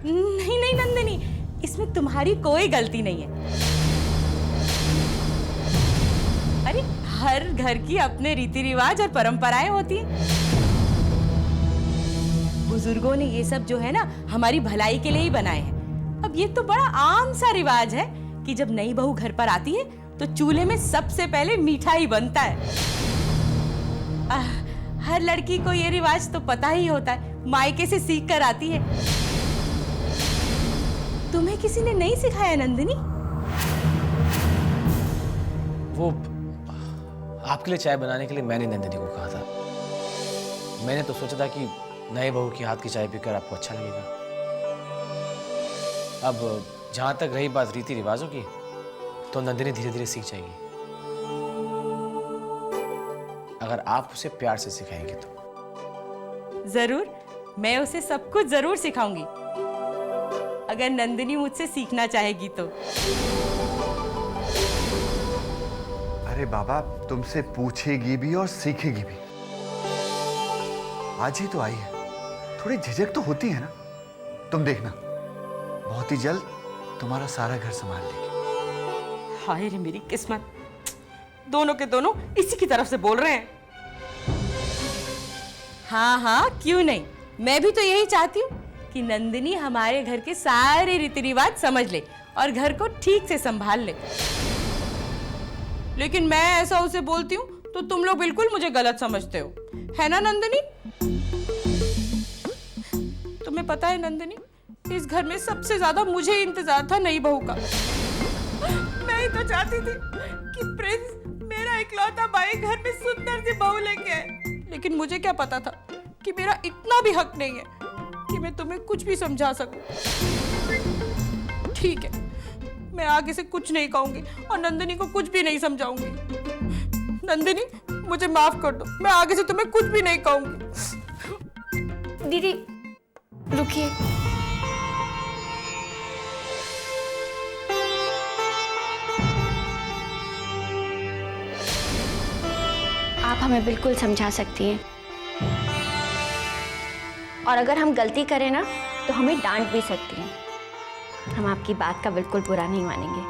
नहीं नहीं नंदिनी, इसमें तुम्हारी कोई गलती नहीं है। अरे हर घर की अपने रीति रिवाज और परंपराएं होती हैं। बुजुर्गों ने ये सब जो है ना हमारी भलाई के लिए ही बनाए हैं। अब ये तो बड़ा आम सा रिवाज है कि जब नई बहू घर पर आती है तो चूल्हे में सबसे पहले मीठा ही बनता है। हर लड़की को ये रिवाज तो पता ही होता है, मायके से सीख कर आती है। तुम्हें किसी ने नहीं सिखाया नंदिनी? वो आपके लिए चाय बनाने के लिए मैंने नंदिनी को कहा था। मैंने तो सोचा था कि नए बहू की हाथ की चाय पीकर आपको अच्छा लगेगा। अब जहां तक रही बात रीति रिवाजों की, तो नंदिनी धीरे धीरे सीख जाएगी, अगर आप उसे प्यार से सिखाएंगे तो। जरूर, मैं उसे सब कुछ जरूर सिखाऊंगी, अगर नंदिनी मुझसे सीखना चाहेगी तो। अरे बाबा, तुमसे पूछेगी भी और सीखेगी भी। आज ही तो आई है, थोड़ी झिझक तो होती है ना। तुम देखना, बहुत ही जल्द तुम्हारा सारा घर संभाल लेगी। हाय रे मेरी किस्मत, दोनों के दोनों इसी की तरफ से बोल रहे हैं। हाँ हाँ, क्यों नहीं, मैं भी तो यही चाहती हूँ कि नंदिनी हमारे घर के सारे रीति रिवाज समझ ले और घर को ठीक से संभाल ले। लेकिन मैं ऐसा उसे बोलती हूँ तो तुम लोग बिल्कुल मुझे गलत समझते हो, है ना नंदिनी? तुम्हें पता है नंदिनी, इस घर में सबसे ज्यादा मुझे इंतजार था नई बहू का। मैं ही तो चाहती थी कि प्रिंस मेरा इकलौता भाई घर में सुंदर सी बहू लेके आए, लेकिन मुझे क्या पता था कि मेरा इतना भी हक नहीं है कि मैं तुम्हें कुछ भी समझा सकूं। ठीक है, मैं आगे से कुछ नहीं कहूंगी और नंदिनी को कुछ भी नहीं समझाऊंगी। नंदिनी, मुझे माफ कर दो, मैं आगे से तुम्हें कुछ भी नहीं कहूंगी। दीदी रुकिए, आप हमें बिल्कुल समझा सकती हैं, और अगर हम गलती करें ना तो हमें डांट भी सकती हैं। हम आपकी बात का बिल्कुल बुरा नहीं मानेंगे।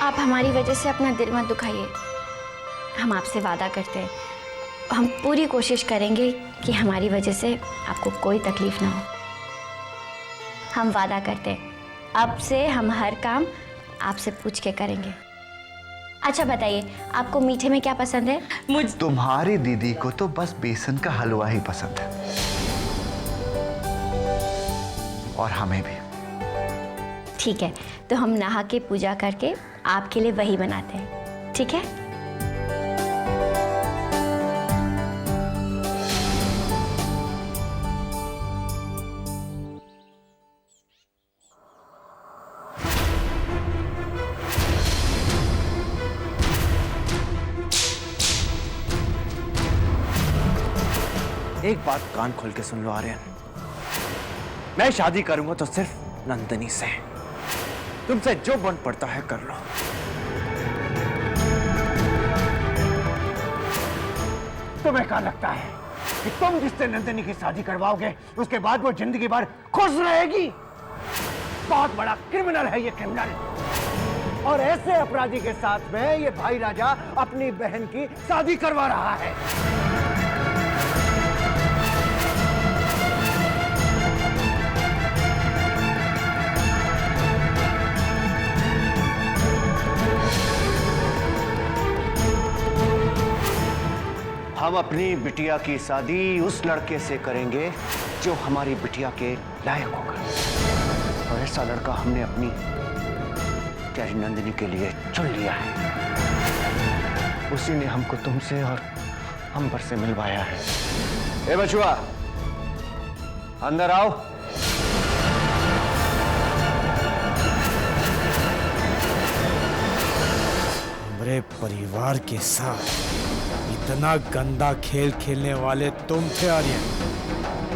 आप हमारी वजह से अपना दिल मत दुखाइए। हम आपसे वादा करते हैं, हम पूरी कोशिश करेंगे कि हमारी वजह से आपको कोई तकलीफ ना हो। हम वादा करते हैं, अब से हम हर काम आपसे पूछ के करेंगे। अच्छा बताइए, आपको मीठे में क्या पसंद है? तुम्हारी दीदी को तो बस बेसन का हलवा ही पसंद है, और हमें भी। ठीक है, तो हम नहा के पूजा करके आपके लिए वही बनाते हैं, ठीक है? एक बात कान खोल के सुन लो आर्यन, मैं शादी करूंगा तो सिर्फ नंदिनी से। तुमसे जो बन पड़ता है कर लो। तुम्हें क्या लगता है कि तुम जिससे नंदिनी की शादी करवाओगे उसके बाद वो जिंदगी भर खुश रहेगी? बहुत बड़ा क्रिमिनल है ये, क्रिमिनल। और ऐसे अपराधी के साथ में ये भाई राजा अपनी बहन की शादी करवा रहा है। हम अपनी बिटिया की शादी उस लड़के से करेंगे जो हमारी बिटिया के लायक होगा, और ऐसा लड़का हमने अपनी प्यारी नंदिनी के लिए चुन लिया है। उसी ने हमको तुमसे और अंबर से मिलवाया है। ए बचुआ, अंदर आओ। हमारे परिवार के साथ इतना गंदा खेल खेलने वाले तुम थे आर्यन।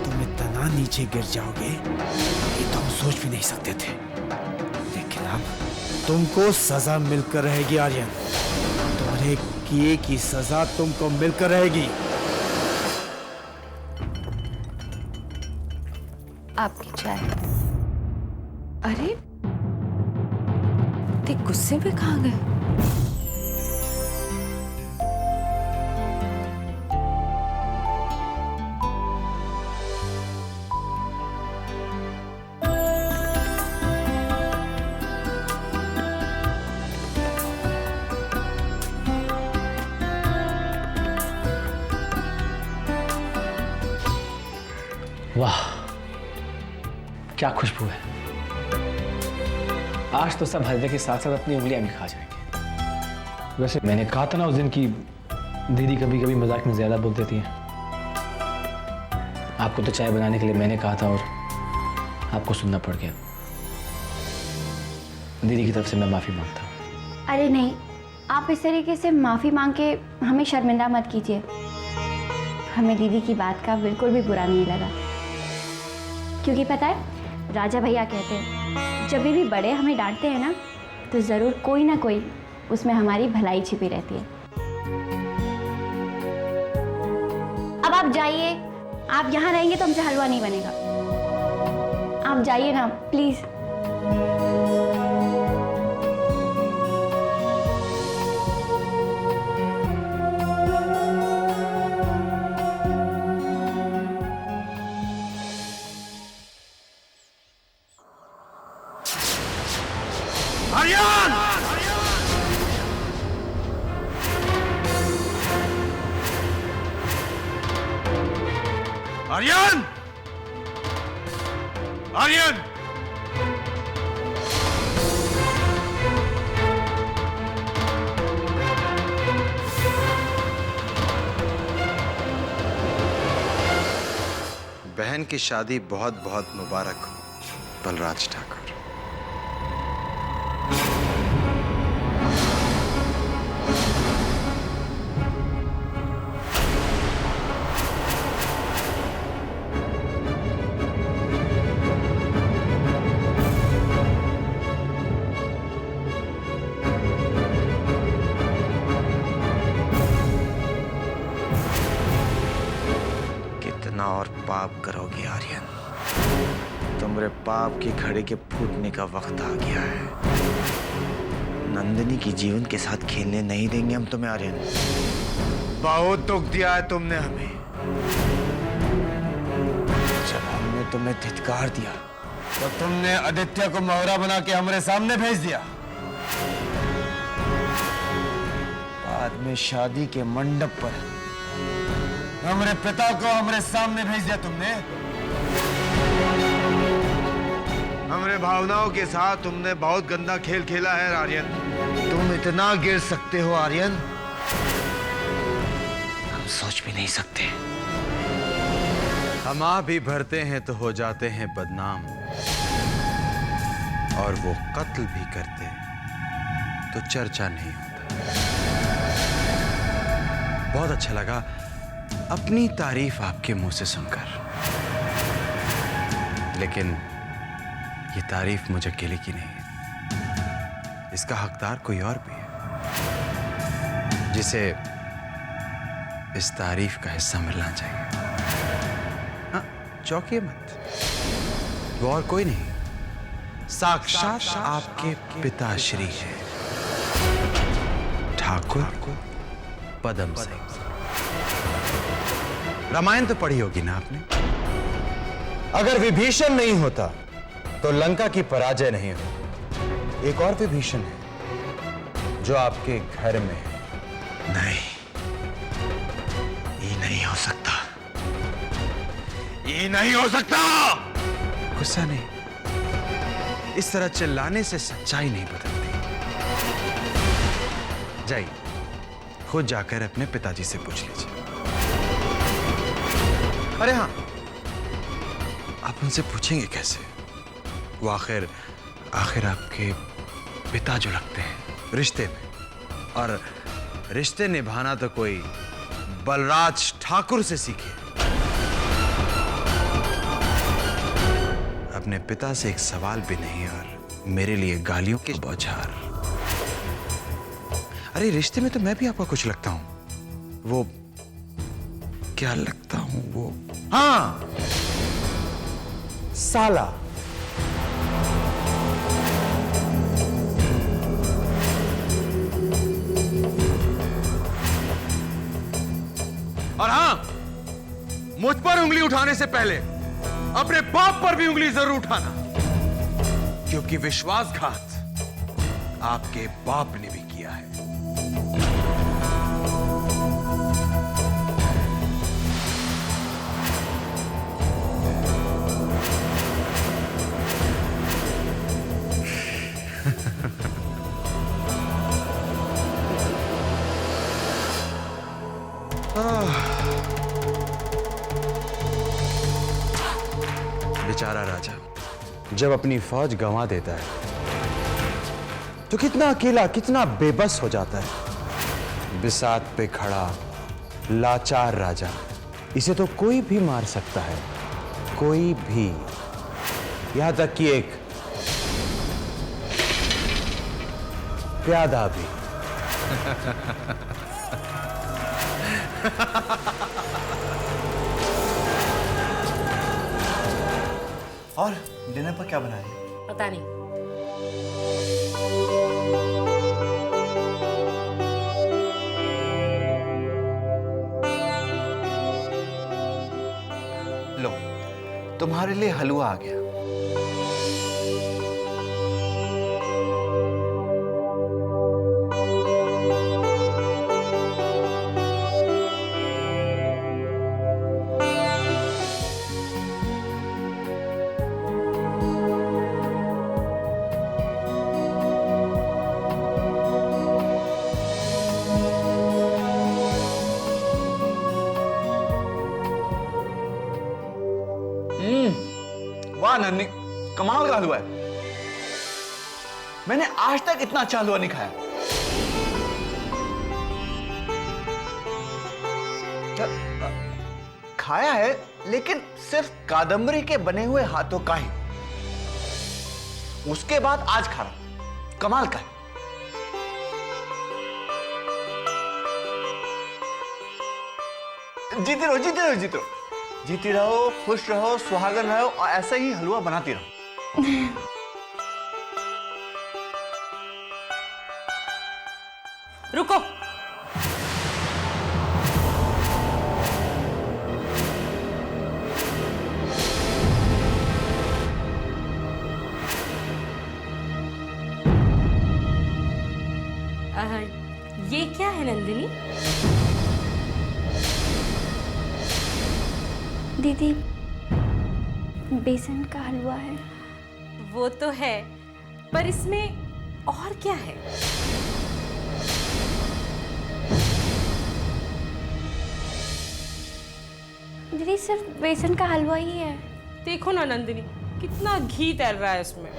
तुम इतना नीचे गिर जाओगे ये तो हम सोच भी नहीं सकते थे, लेकिन अब तुमको सजा मिलकर रहेगी आर्यन। तुम्हारे किए की सजा तुमको मिलकर रहेगी। आपकी चाय। अरे ते गुस्से में कहाँ गए? वाह, क्या खुशबू है। आज तो सब हलवे के साथ साथ अपनी उंगलियां भी खा जाएंगे। वैसे मैंने कहा था ना उस दिन की दीदी कभी कभी मजाक में ज्यादा बोल देती है। आपको तो चाय बनाने के लिए मैंने कहा था और आपको सुनना पड़ गया। दीदी की तरफ से मैं माफी मांगता हूँ। अरे नहीं, आप इस तरीके से माफ़ी मांग के हमें शर्मिंदा मत कीजिए। हमें दीदी की बात का बिल्कुल भी बुरा नहीं लगा, क्योंकि पता है राजा भैया कहते हैं जब भी बड़े हमें डांटते हैं ना तो ज़रूर कोई ना कोई उसमें हमारी भलाई छिपी रहती है। अब आप जाइए, आप यहाँ रहेंगे तो हमसे हलवा नहीं बनेगा। आप जाइए ना प्लीज़। आर्यन! आर्यन! आर्यन! बहन की शादी बहुत बहुत मुबारक हो बलराज ठाकुर। कितना और पाप करोगे आर्यन? तुम्हारे पाप की घड़ी के फूटने का वक्त आ गया है। नंदिनी की जीवन के साथ खेलने नहीं देंगे हम तुम्हें आर्यन। बहुत दुख दिया है तुमने हमें। जब हमने तुम्हें धिक्कार दिया तो तुमने आदित्य को मोहरा बना के हमारे सामने भेज दिया। बाद में शादी के मंडप पर हमारे पिता को हमारे सामने भेज दिया तुमने। हमारे भावनाओं के साथ तुमने बहुत गंदा खेल खेला है आर्यन। तुम इतना गिर सकते हो आर्यन, हम सोच भी नहीं सकते। हम आ भी भरते हैं तो हो जाते हैं बदनाम, और वो कत्ल भी करते तो चर्चा नहीं होता। बहुत अच्छा लगा अपनी तारीफ आपके मुंह से सुनकर, लेकिन ये तारीफ मुझे अकेले की नहीं है। इसका हकदार कोई और भी है जिसे इस तारीफ का हिस्सा मिलना चाहिए। हाँ, चौंकिए मत, वो और कोई नहीं, साक्षात आपके पिताश्री है ठाकुर पदम सिंह। रामायण तो पढ़ी होगी ना आपने? अगर विभीषण नहीं होता तो लंका की पराजय नहीं होती। एक और विभीषण है जो आपके घर में है। नहीं, ये नहीं हो सकता, ये नहीं हो सकता। गुस्सा नहीं, इस तरह चिल्लाने से सच्चाई नहीं बदलती। जाइए, खुद जाकर अपने पिताजी से पूछ लीजिए। अरे हाँ, आप उनसे पूछेंगे कैसे? वो आखिर आपके पिता जो लगते हैं रिश्ते में, और रिश्ते निभाना तो कोई बलराज ठाकुर से सीखे। अपने पिता से एक सवाल भी नहीं और मेरे लिए गालियों के बौछार। अरे रिश्ते में तो मैं भी आपका कुछ लगता हूं। वो क्या लगता हूं? वो हाँ, साला। और हां, मुझ पर उंगली उठाने से पहले अपने बाप पर भी उंगली जरूर उठाना, क्योंकि विश्वासघात आपके बाप ने भी किया है। बेचारा राजा जब अपनी फौज गंवा देता है तो कितना अकेला, कितना बेबस हो जाता है। बिसात पे खड़ा लाचार राजा, इसे तो कोई भी मार सकता है, कोई भी, यहां तक कि एक प्यादा भी। और डिनर पर क्या बनाया? पता नहीं। लो, तुम्हारे लिए हलवा आ गया। वाह नन्नी, कमाल का हलवा है। मैंने आज तक इतना अच्छा हलवा नहीं खाया। खाया है, लेकिन सिर्फ कादम्बरी के बने हुए हाथों का ही। उसके बाद आज खा रहा, कमाल का है। जीती रहो, जीती रहो, जीती रहो, जीती रहो, खुश रहो, सुहागन रहो और ऐसे ही हलवा बनाती रहो। रुको। ये क्या है नंदिनी? दीदी, बेसन का हलवा है। वो तो है, पर इसमें और क्या है? दीदी, सिर्फ बेसन का हलवा ही है। देखो ना नंदिनी, कितना घी तैर रहा है इसमें।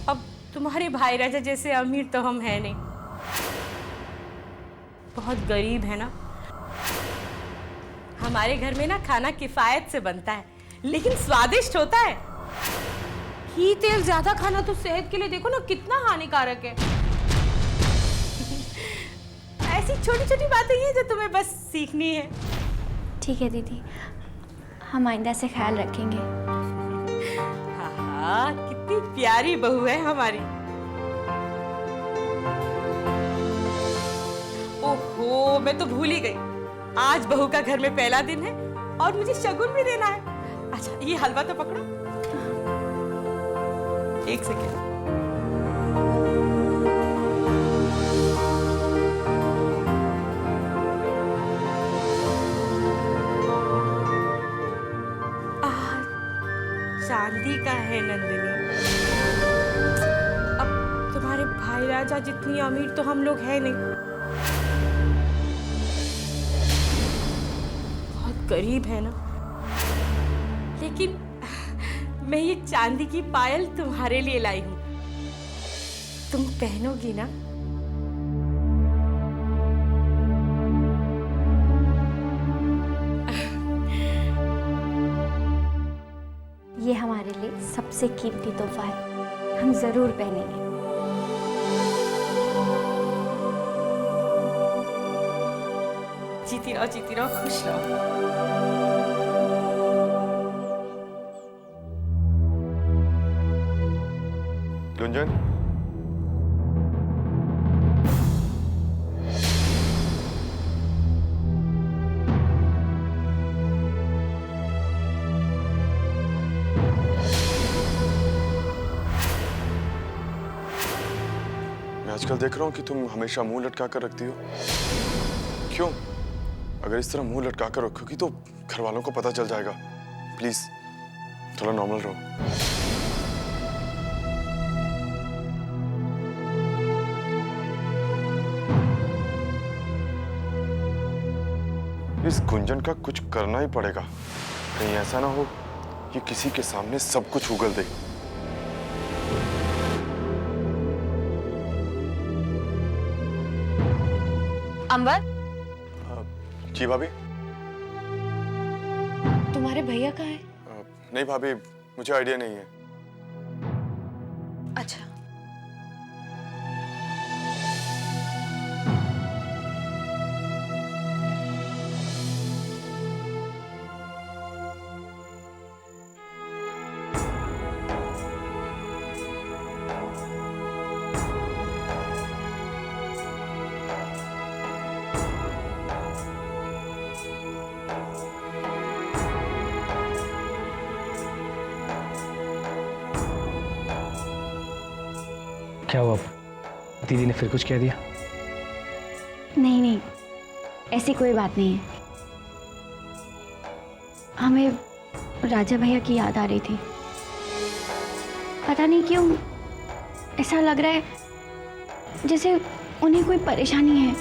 अब तुम्हारे भाई राजा जैसे अमीर तो हम हैं नहीं, बहुत गरीब है ना। हमारे घर में ना खाना किफायत से बनता है, लेकिन स्वादिष्ट होता है। घी तेल ज्यादा खाना तो सेहत के लिए देखो ना कितना हानिकारक है। ऐसी छोटी छोटी बातें हैं जो तुम्हें बस सीखनी है। ठीक है दीदी, हम आइंदा से ख्याल रखेंगे। हाँ, कितनी प्यारी बहू है हमारी। ओहो, मैं तो भूल ही गई, आज बहू का घर में पहला दिन है और मुझे शगुन भी देना है। अच्छा, ये हलवा तो पकड़ो। एक सेकेंड। चांदी का है नंदिनी। अब तुम्हारे भाई राजा जितनी अमीर तो हम लोग हैं नहीं, बहुत गरीब है ना। लेकिन मैं ये चांदी की पायल तुम्हारे लिए लाई हूं, तुम पहनोगी ना? ये हमारे लिए सबसे कीमती तोहफा है, हम जरूर पहनेंगे। जीती रहो, खुश रहो। गुंजन, मैं आजकल देख रहा हूँ कि तुम हमेशा मुंह लटका कर रखती हो। क्यों? अगर इस तरह मुंह लटका कर रखोगी तो घर वालों को पता चल जाएगा। प्लीज थोड़ा नॉर्मल रहो। इस गुंजन का कुछ करना ही पड़ेगा, कहीं ऐसा ना हो कि किसी के सामने सब कुछ उगल दे। अंबर, जी भाभी। तुम्हारे भैया कहाँ है? नहीं भाभी, मुझे आइडिया नहीं है। अच्छा। क्या हुआ? दीदी ने फिर कुछ कह दिया? नहीं नहीं, ऐसी कोई बात नहीं है। हमें राजा भैया की याद आ रही थी। पता नहीं क्यों ऐसा लग रहा है जैसे उन्हें कोई परेशानी है।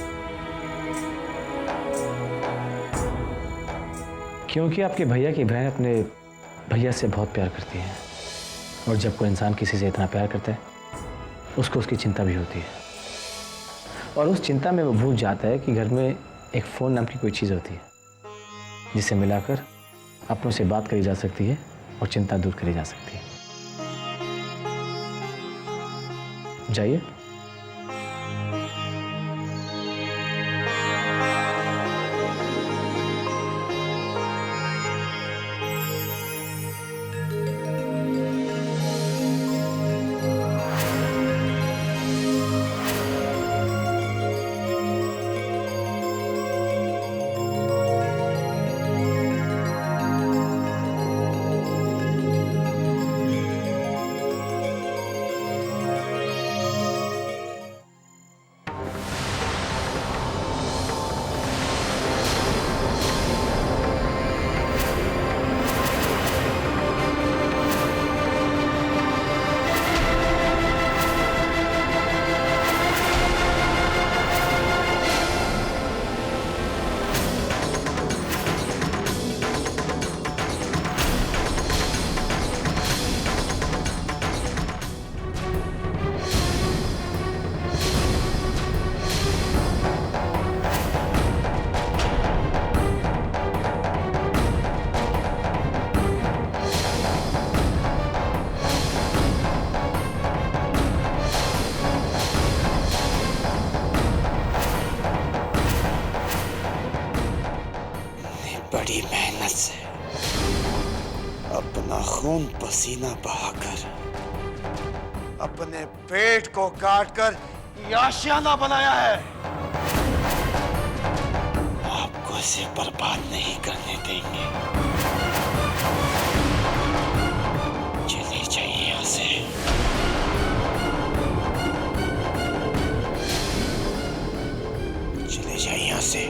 क्योंकि आपके भैया की बहन अपने भैया से बहुत प्यार करती है, और जब कोई इंसान किसी से इतना प्यार करता है उसको उसकी चिंता भी होती है, और उस चिंता में वो भूल जाता है कि घर में एक फ़ोन नाम की कोई चीज़ होती है जिसे मिलाकर अपनों से बात करी जा सकती है और चिंता दूर करी जा सकती है। जाइए। बड़ी मेहनत से अपना खून पसीना बहाकर अपने पेट को काटकर ये आशियाना बनाया है। आपको इसे बर्बाद नहीं करने देंगे। चले जाइए यहाँ से। चले जाइए यहाँ से।